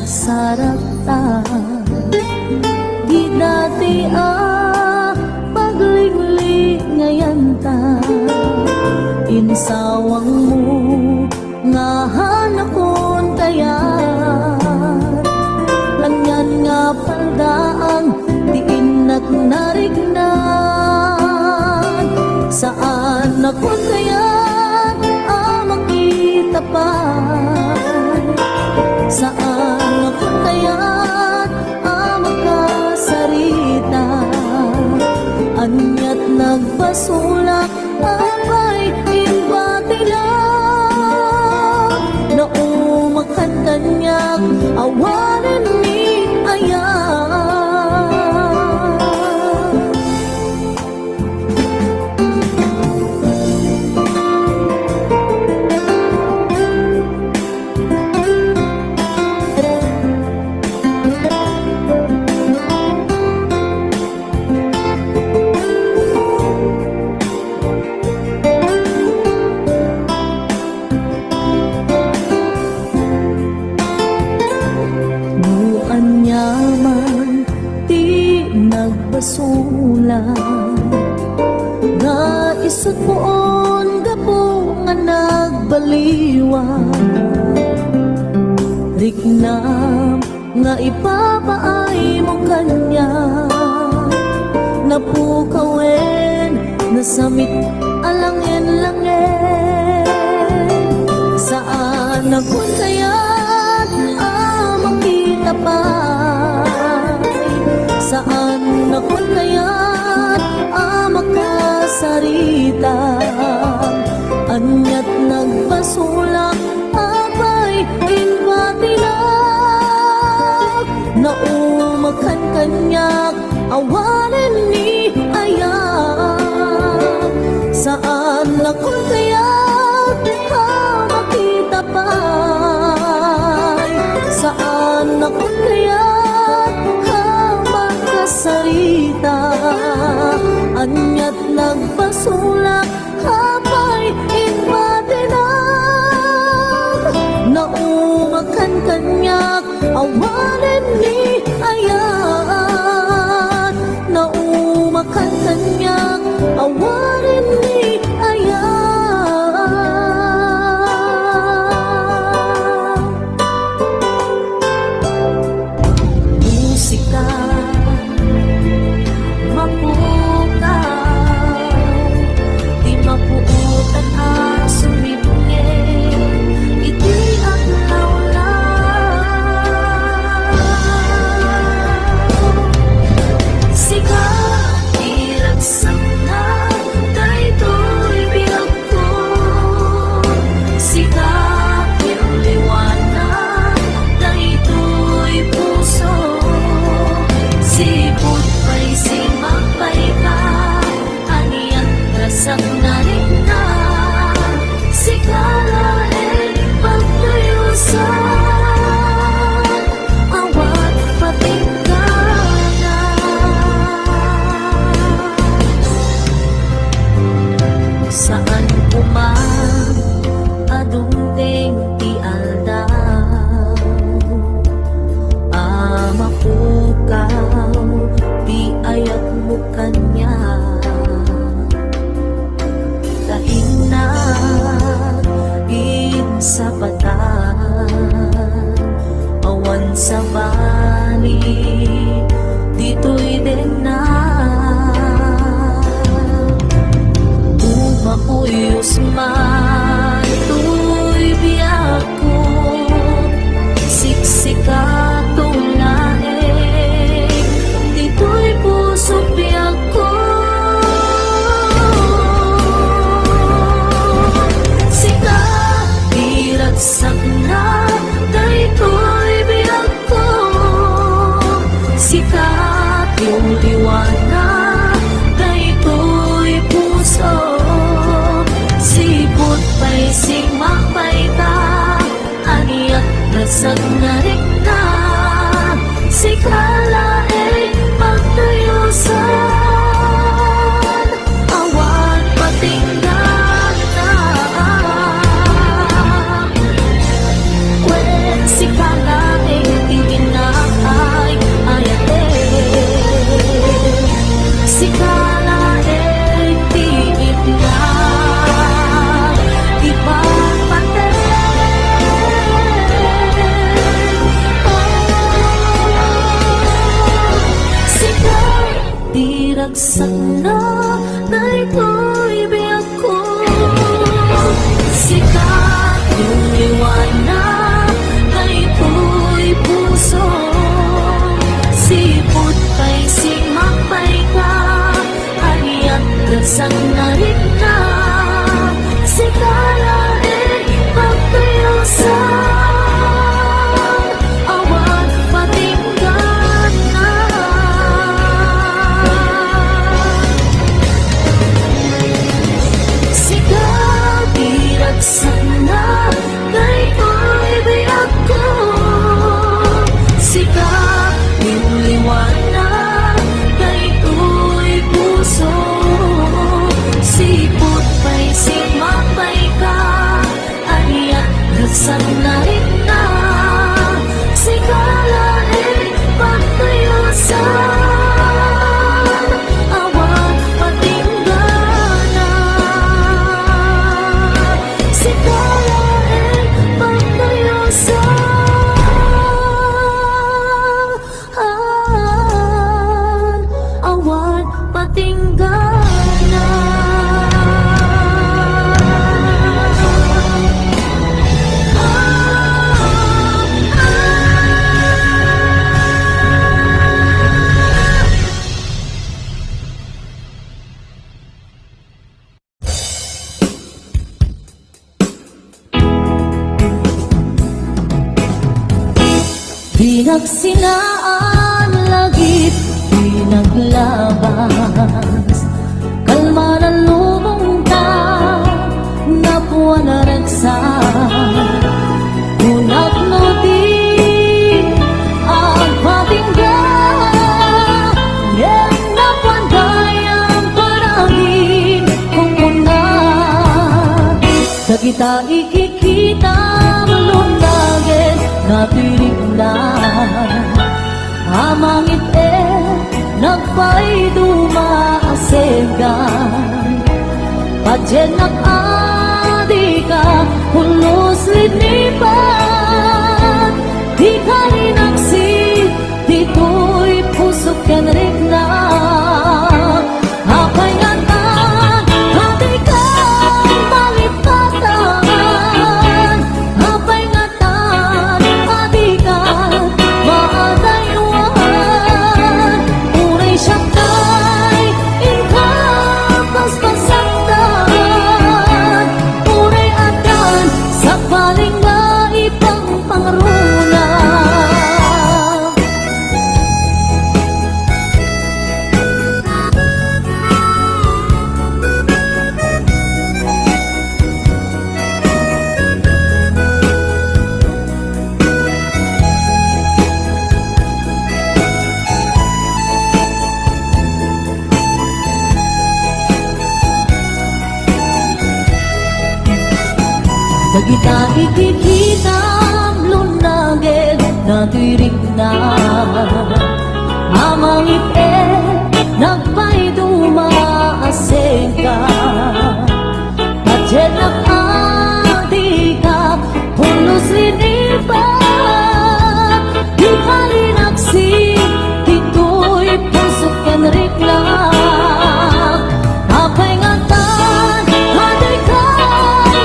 nagsarata. Di dati paglinglingayan ta, insawang mo nga hanakon kaya. Lanyan nga paldaang diin nagnarignan, saan nakon kaya makita pa. Saan ako kaya't makasarita, anyat nagbasulak apay imbati lang. Naumakan kanyak awanan ni ayan. Basulan nga isut poon gapo nga nagbaliwan, riknam nga ipapaay mo kanya. Napukawen nasamit alangin-langin, saan nakon kaya't makita pa. Saan nakon kaya't makasarita, anyat nagbasulak apay imbati lang. Naumakan kanyak awanan ni ayan, saan nakon kaya't makita pa. Saan nakon kaya't sarita, anyat nagpasulak apay imbati na. Naumakan kanyak awanan ni ayan, naumakan kanyak awanan ni ayan. Sa batan, awan sa bali, dito'y din na. Umapuyos man, ito'y biyak ko, siksikatong laeng, dito'y puso biyak ko. Sakna, daytoy biyak ko, sikat yung liwanag, daytoy puso, sipot pa'y sigmakpay ta, aniyak nasag na rikna, sikala ay magtayusan, awan patinggan na. Sikala ay biragsak na daytoy biyak ko. Sikat yung liwanag daytoy puso, sipot kay sigmakbay ka, haliat biragsak na rin na. Sikala pagkayosan, awat patinggan na. Sikat biragsak na daytoy biyak ko. Sikat yung liwanag daytoy puso, sipot pa'y sigmakbay ka, aliat biragsak na rin na. Sigala pagkayosan, awat patinggan na. Sigala pagkayosan, awat patinggan na. Pinagsinaan lagit, pinaglabas, kalma na lumungta, napuan na ragsak, unak no di ang patinggan, yan napuan dayang panangin kung muna, kita ikikita malunagin natirig na. Amangit nagpay dumaasegan, padyenak adika hulos linipan, di kalinaksi dito'y pusok yan rin na. Apay ngatan adika malipatan, apay ngatan adika maadaywan, unay siyakay ingkapas pasaktan, unay adan sa paling na ipang pangruna. Dagita ikikita lunagin natirig na. Amangit nagpay dumaaseka, padyenak adika pulos linipan, di kalinaksi dito'y pusok yan riklang. Apay ngatan adika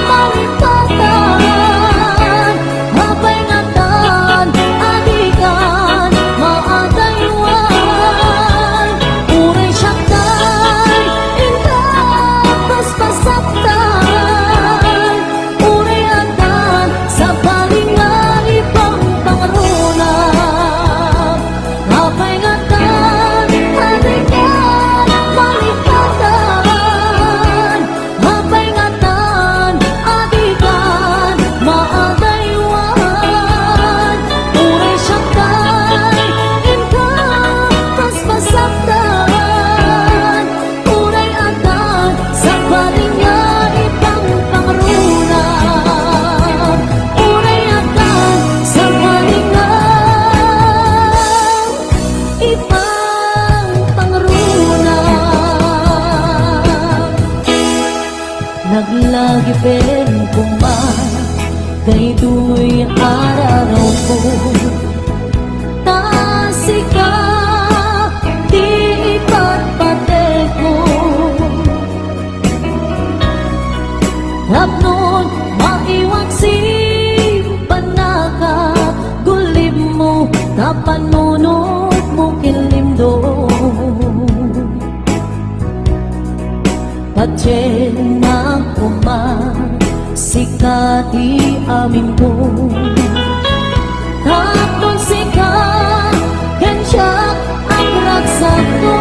malipatan, apay ngatan adikan maadaywan, unay siyakay ingkapas pasaktan, unay adan sa palingan ipang pangruna. Apay ngatan adikan malipatan, apay ngatan adikan maadaywan, unay siyakay ingkapas pasaktan, unay adan sa palingan ipang pangruna. Unay adan sa palingan ipang pangruna. Naglagi pen kuman kay du'y araw ko, tasika di ipatpate panunod mo kinlimdo. Patyen na kuman sikati amin ko. Tapos sikat kan siya ang ragsak ko.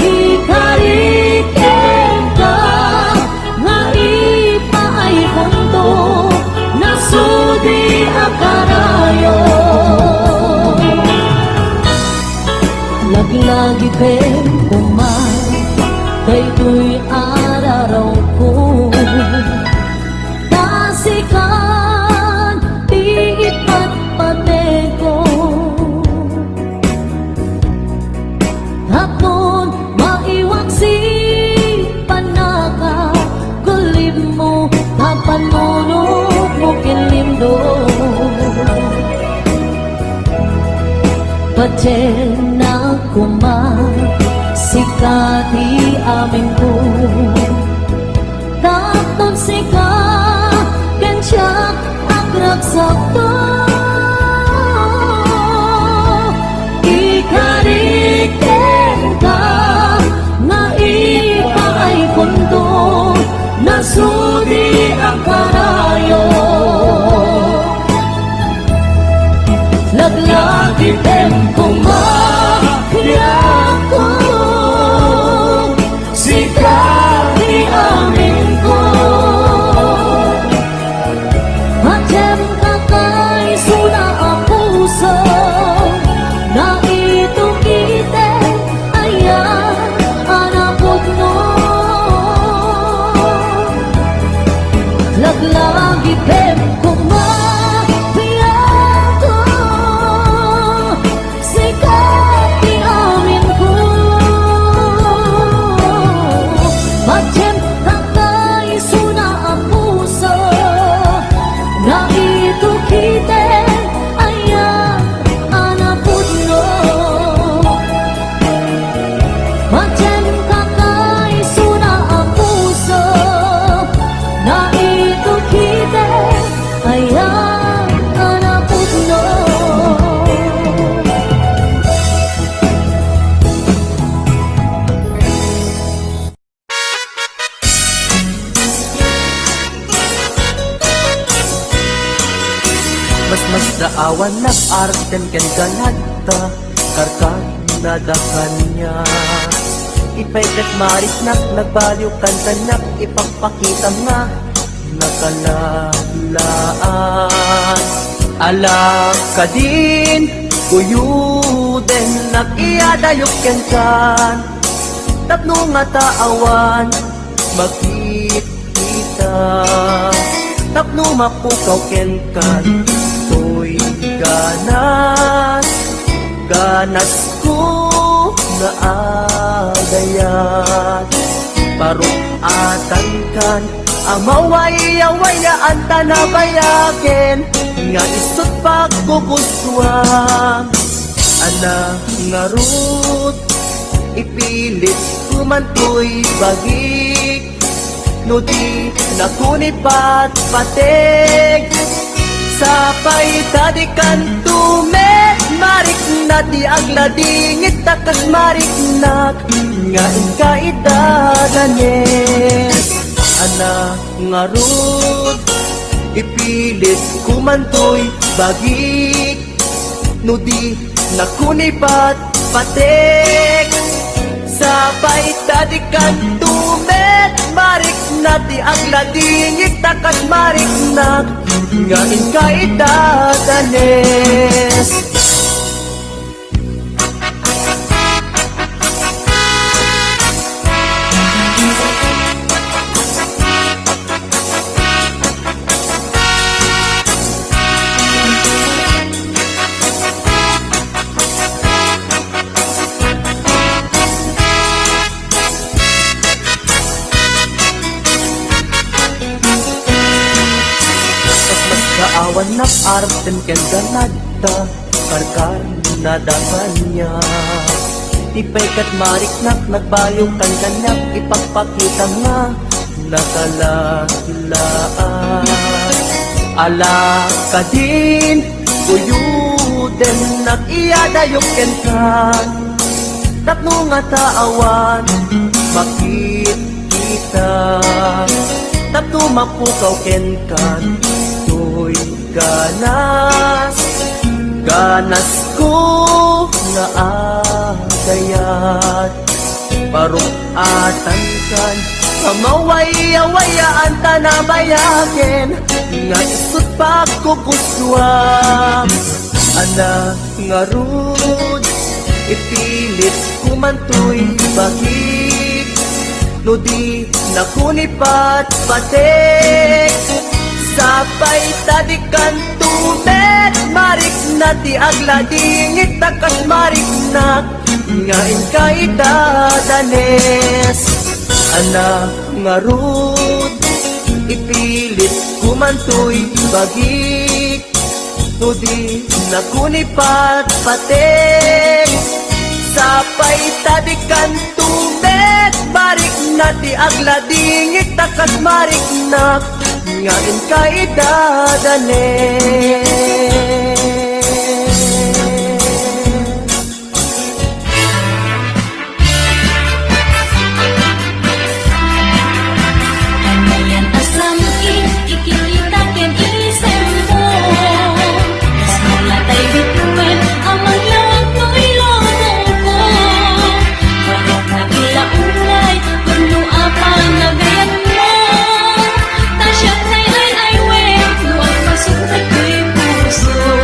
Ikarikin ka nga ipaay punto nasudi akarayo. Lagi-lagi pen kuman kay tuy araraw ko. Tasikan di ipatpate ko. Hapon maiwag si panaka kulib mo kapanunod mo kinlimdo. Patyen na kuman sikati amin ko. Tapos sikat kan siya ang ragsak ko. Ikarikin ka nga ipaay punto nasudi ang karayo. Laglagi tempo makiyak ko. Sikati amin ko. Macem kakay suna ang puso na ito kite ayan anapot mo. Laglagi tempo makiyak ko. Sikati amin ko. Macem kakay suna ang puso na ito kite ayan anapot mo. Macem kakay suna ang puso na ito kite ayan anapot mo. Mas daawan nag-arten ken ganadta karkan nadakan niya. Ipaikat marit nak nagbaliw kan tanak ipagpakita nga nakalalaan. Ala ka din kuyuden nag-iadayok ken kan tapno nga taawan makikita. Tapno mapukaw ken kan to'y ganas ko na agayat. Parok atan kan amaway-away na anta na bayaken nga isot pagkukuswang. Ana nga rut ipilit kumantoy bagik no di nakunipat patek. Sapay tadikan tumet marik na di agladingit takas marik nak nga ikaidadanes. Ana nga rut ipilit kumantoy bagik no di nakunipat patek. Sapay tadikan tumet marik na di agladingit takas marik nak nga ikaidadanes. Awan na arten ken ganadta karkar nadakan niya. Tipay kat marik nak nagbaliw kan kanyak ipagpakita nga nakalalaan. Ala ka din iyadayok kan tapno nga taawan makita tapno mapukaw kan to'y ganas ko nga agayat parukatan kan kamaway-awayaan ta na bayakin nga isut pagkukuswam ana nga rud ipilit kumantoy bahig no di nakunipat patek sapay tadikan tumet marik na ti agladingit takas marik na ngain kay dadanes ana nga rud ipilit kumantoy bahig no di nakunipat patek sapay tadikan tumet marik na ti agladingit takas marik na ngain kay dadanes Anayan asam ikikita ken isem mo Semula tay bituin amang lawag ko'y lolo ko Parang nagila ulay perlu apa nagayan mo Tasyak nay ay we luwag masukrat ko'y puso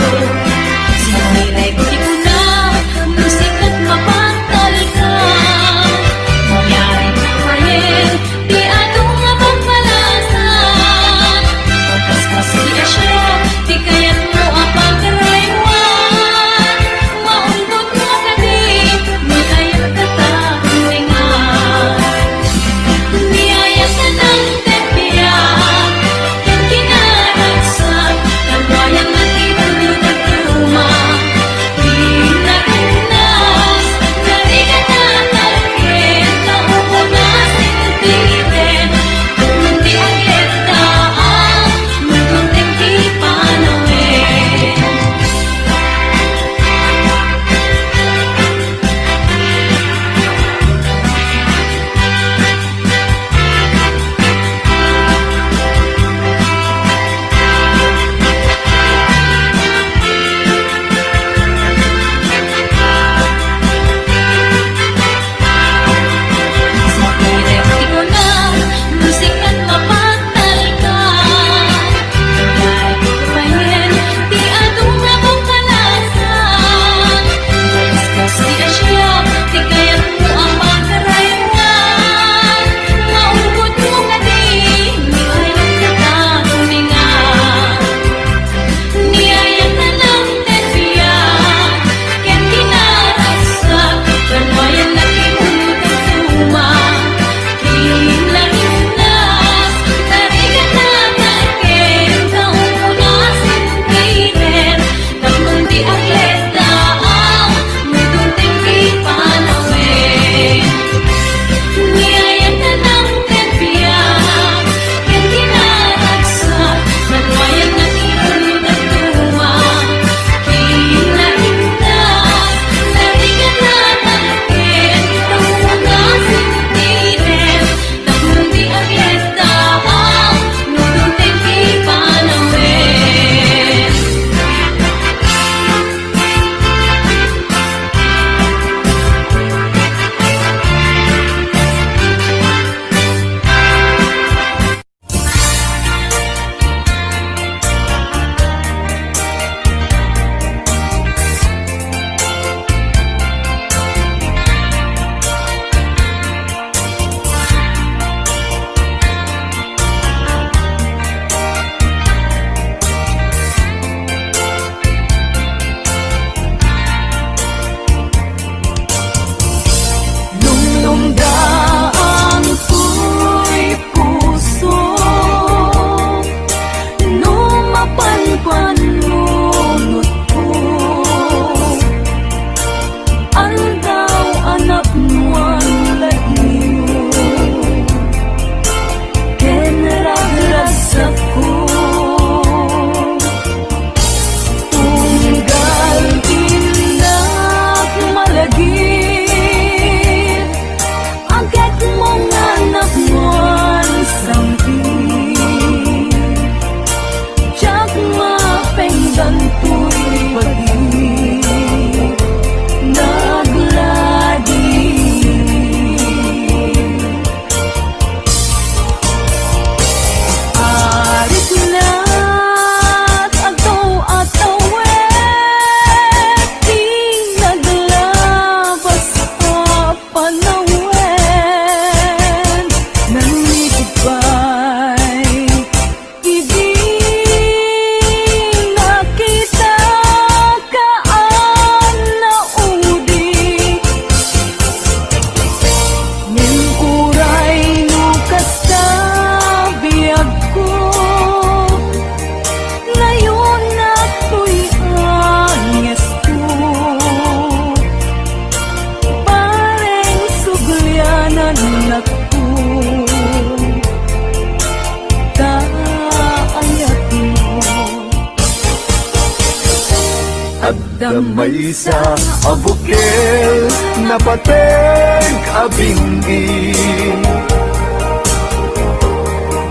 Agdamay sa abukel na pateg abingin.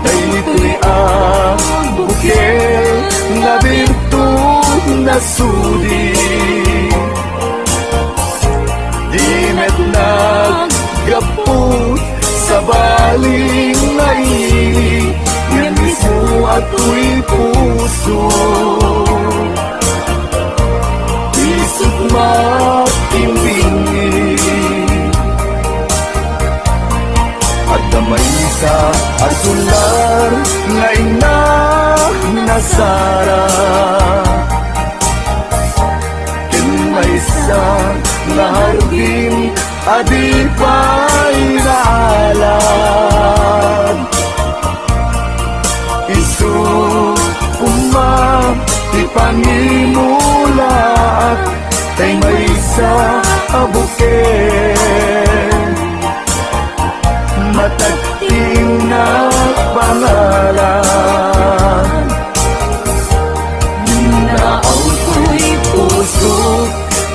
Daytoy ang bukel na birtud na sudi. Dimet naggapot sa baling nai, yan mismo ato'y puso. Isip makimbingi at damay sa asular na ina nasara. Kinmay sa naharbin adi pa'y naalam. Isu umam ipanimulat kay may sa abuken. Matagting na pangalan na ang ko'y puso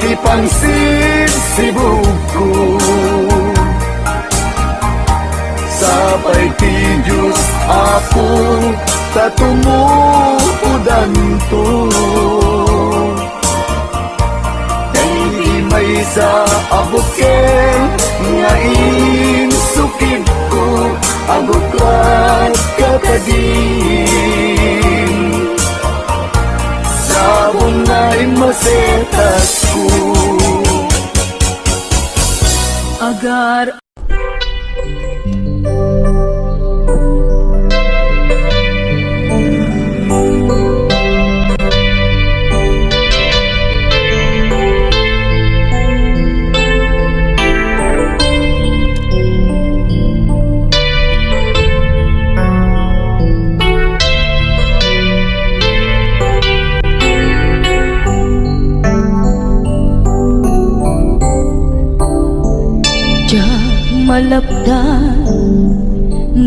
ipangsin si buko. Sabay ti Diyos akong tatumuudan to. Dahil may sa abuken nga insukid ko abuklat kakadin. Sabon na'y masetas ko. Agar malapdan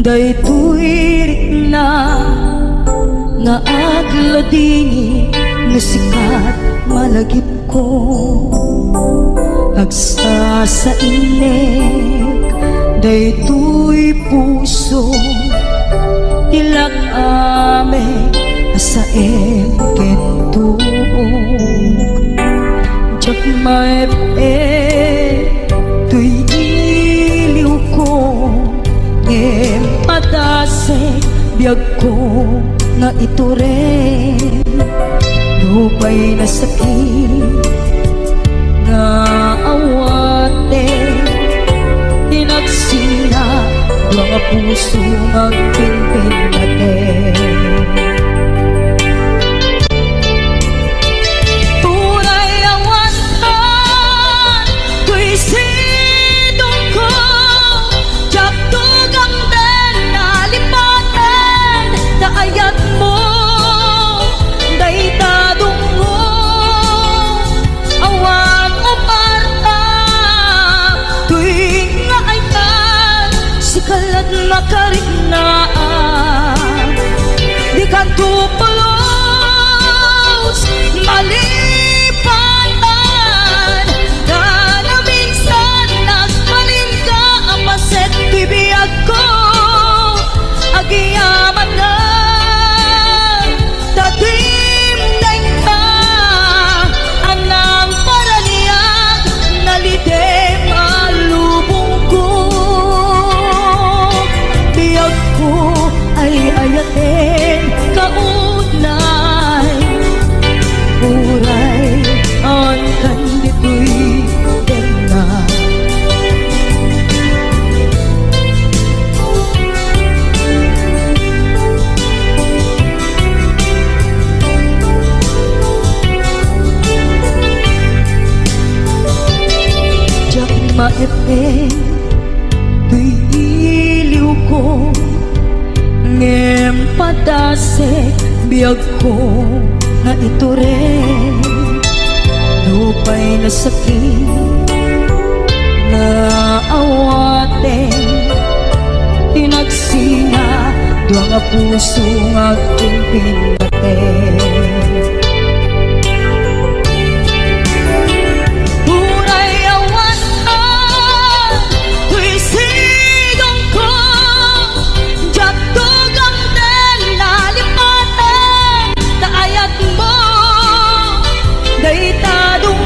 daytoy rikna nga agladini nga sikat malagip ko agsa sa inek daytoy puso tilak ame sa emkentuog jak maepe tuy patase biyag ko nga ito rin lupay na sakit nga awate tinagsina mga puso magpinpin natin. Ayat mo, daytadong mo, awang umarta, tuwing nga ay tan, si kalat makarinaan, di ka tupulos, malipatan, na na minsan nagpaling ka, ang paset bibiyag ko, agiyaman na. Ayatin kaunay uray ang kandito'y dena. Diyak maipin tuy iliw ko ngem patase biyag ko na ito rin lupay na sakit na awate tinagsina duwa nga puso nga aking pinate. Masyadong